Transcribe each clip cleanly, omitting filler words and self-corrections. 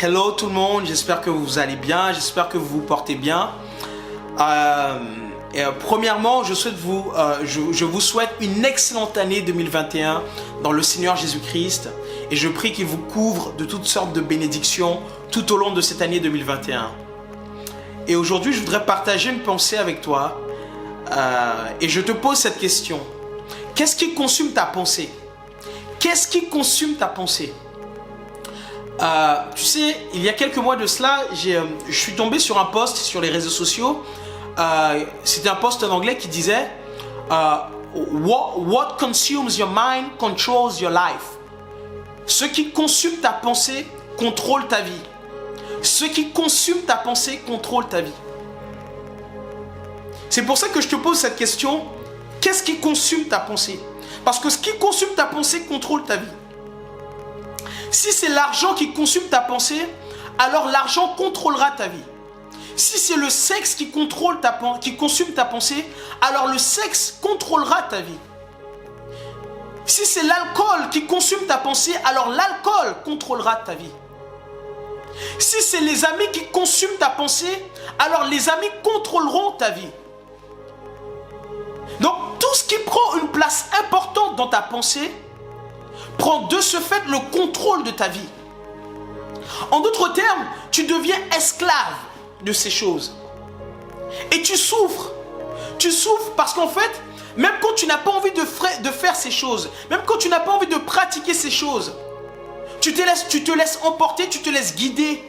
Hello tout le monde, j'espère que vous allez bien, j'espère que vous vous portez bien. Premièrement, je vous souhaite une excellente année 2021 dans le Seigneur Jésus-Christ. Et je prie qu'il vous couvre de toutes sortes de bénédictions tout au long de cette année 2021. Et aujourd'hui, je voudrais partager une pensée avec toi. Et je te pose cette question. Qu'est-ce qui consume ta pensée? Qu'est-ce qui consume ta pensée? Tu sais, il y a quelques mois de cela, je suis tombé sur un post sur les réseaux sociaux. C'était un post en anglais qui disait What consumes your mind controls your life. Ce qui consume ta pensée contrôle ta vie. Ce qui consume ta pensée contrôle ta vie. C'est pour ça que je te pose cette question. Qu'est-ce qui consume ta pensée? Parce que ce qui consume ta pensée contrôle ta vie. Si c'est l'argent qui consume ta pensée, alors l'argent contrôlera ta vie. Si c'est le sexe qui consume ta pensée, alors le sexe contrôlera ta vie. Si c'est l'alcool qui consume ta pensée, alors l'alcool contrôlera ta vie. Si c'est les amis qui consument ta pensée, alors les amis contrôleront ta vie. Donc tout ce qui prend une place importante dans ta pensée prend de ce fait le contrôle de ta vie. En d'autres termes, tu deviens esclave de ces choses. Et tu souffres. Tu souffres parce qu'en fait, même quand tu n'as pas envie de faire ces choses, même quand tu n'as pas envie de pratiquer ces choses, tu te laisses emporter, tu te laisses guider.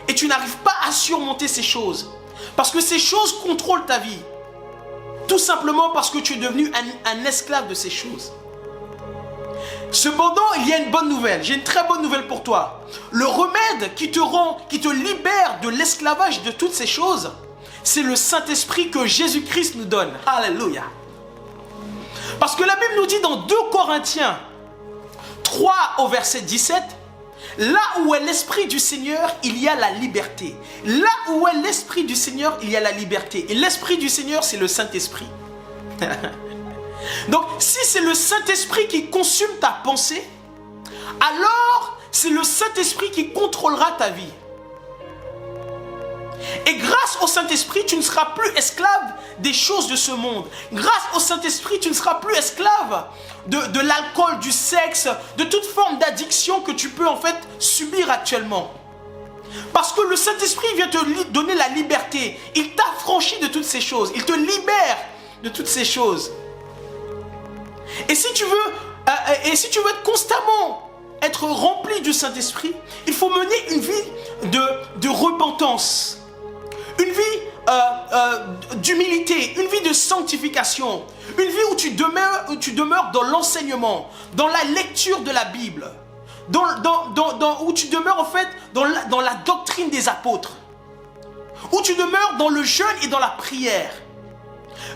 Et tu n'arrives pas à surmonter ces choses. Parce que ces choses contrôlent ta vie. Tout simplement parce que tu es devenu un esclave de ces choses. Cependant, il y a une bonne nouvelle. J'ai une très bonne nouvelle pour toi. Le remède qui te libère de l'esclavage de toutes ces choses, c'est le Saint-Esprit que Jésus-Christ nous donne. Alléluia. Parce que la Bible nous dit dans 2 Corinthiens 3 au verset 17, là où est l'Esprit du Seigneur, il y a la liberté. Là où est l'Esprit du Seigneur, il y a la liberté. Et l'Esprit du Seigneur, c'est le Saint-Esprit. Donc, si c'est le Saint-Esprit qui consume ta pensée, alors c'est le Saint-Esprit qui contrôlera ta vie. Et grâce au Saint-Esprit, tu ne seras plus esclave des choses de ce monde. Grâce au Saint-Esprit, tu ne seras plus esclave de l'alcool, du sexe, de toute forme d'addiction que tu peux en fait subir actuellement. Parce que le Saint-Esprit vient te donner la liberté. Il t'affranchit de toutes ces choses. Il te libère de toutes ces choses. Et si tu veux constamment être rempli du Saint-Esprit, il faut mener une vie de repentance, une vie d'humilité, une vie de sanctification, une vie où tu demeures dans l'enseignement, dans la lecture de la Bible, où tu demeures en fait dans la doctrine des apôtres, où tu demeures dans le jeûne et dans la prière.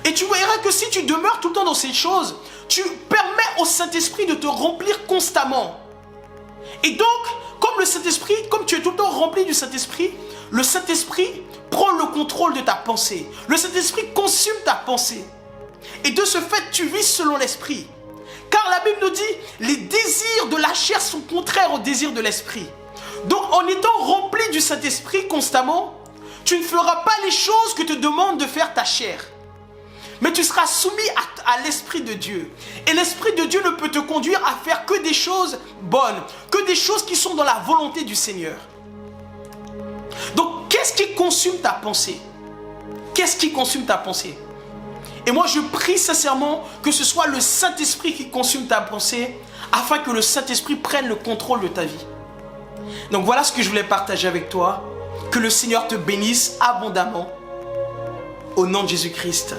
Et tu verras que si tu demeures tout le temps dans ces choses, tu permets au Saint-Esprit de te remplir constamment. Et donc, comme tu es tout le temps rempli du Saint-Esprit, le Saint-Esprit prend le contrôle de ta pensée. Le Saint-Esprit consume ta pensée. Et de ce fait, tu vis selon l'Esprit. Car la Bible nous dit, les désirs de la chair sont contraires aux désirs de l'Esprit. Donc, en étant rempli du Saint-Esprit constamment, tu ne feras pas les choses que te demande de faire ta chair. Mais tu seras soumis à l'Esprit de Dieu. Et l'Esprit de Dieu ne peut te conduire à faire que des choses bonnes, que des choses qui sont dans la volonté du Seigneur. Donc, qu'est-ce qui consume ta pensée? Qu'est-ce qui consume ta pensée? Et moi, je prie sincèrement que ce soit le Saint-Esprit qui consume ta pensée, afin que le Saint-Esprit prenne le contrôle de ta vie. Donc, voilà ce que je voulais partager avec toi. Que le Seigneur te bénisse abondamment. Au nom de Jésus-Christ.